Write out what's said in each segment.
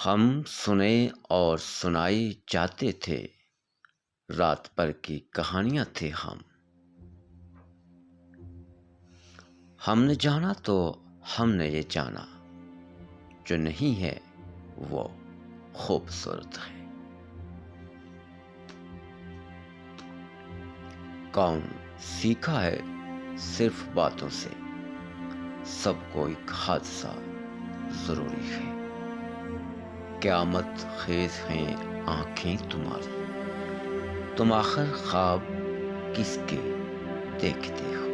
ہم سنے اور سنائے جاتے تھے، رات بھر کی کہانیاں تھے ہم نے جانا تو ہم نے یہ جانا، جو نہیں ہے وہ خوبصورت ہے۔ کون سیکھا ہے صرف باتوں سے، سب کو ایک حادثہ ضروری ہے۔ قیامت خیز ہیں آنکھیں تمہاری، تم آخر خواب کس کے دیکھتے ہو؟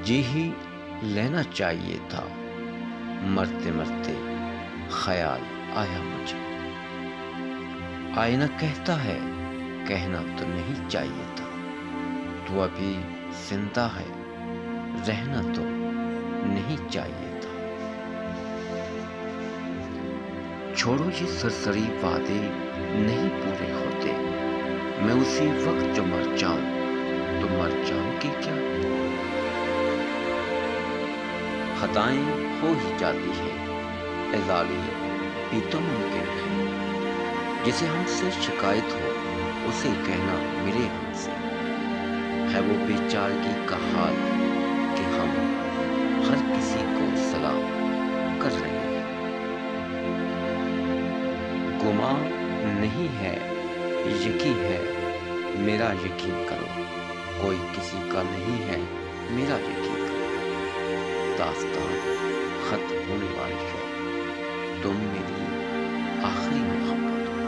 جی ہی لینا چاہیے تھا، مرتے مرتے خیال آیا مجھے۔ آئینہ کہتا ہے کہنا تو نہیں چاہیے تھا، تو ابھی زندہ ہے رہنا تو نہیں چاہیے تھا۔ چھوڑو یہ سرسری وعدے نہیں پورے ہوتے، میں اسی وقت جو مر جاؤں تو مر جاؤں گی کیا؟ خطائیں ہو ہی جاتی ہیں، ازالی بھی تو ممکن ہے۔ جسے ہم سے شکایت ہو اسے کہنا ملے ہم سے، ہے وہ بیچارگی کا حال کہ ہم ہر کسی کو سلام کر رہے ہیں۔ گمان نہیں ہے یقین ہے، میرا یقین کرو، کوئی کسی کا نہیں ہے میرا یقین کرو۔ داستان ختم ہونے والی ہے، تم میری آخری محبت ہو۔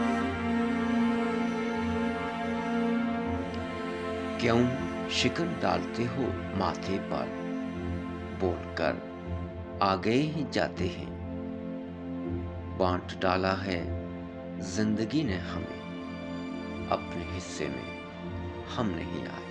کیوں شکن ڈالتے ہو ماتھے پر، بول کر آگے ہی جاتے ہیں۔ بانٹ ڈالا ہے زندگی نے ہمیں، اپنے حصے میں ہم نہیں آئے۔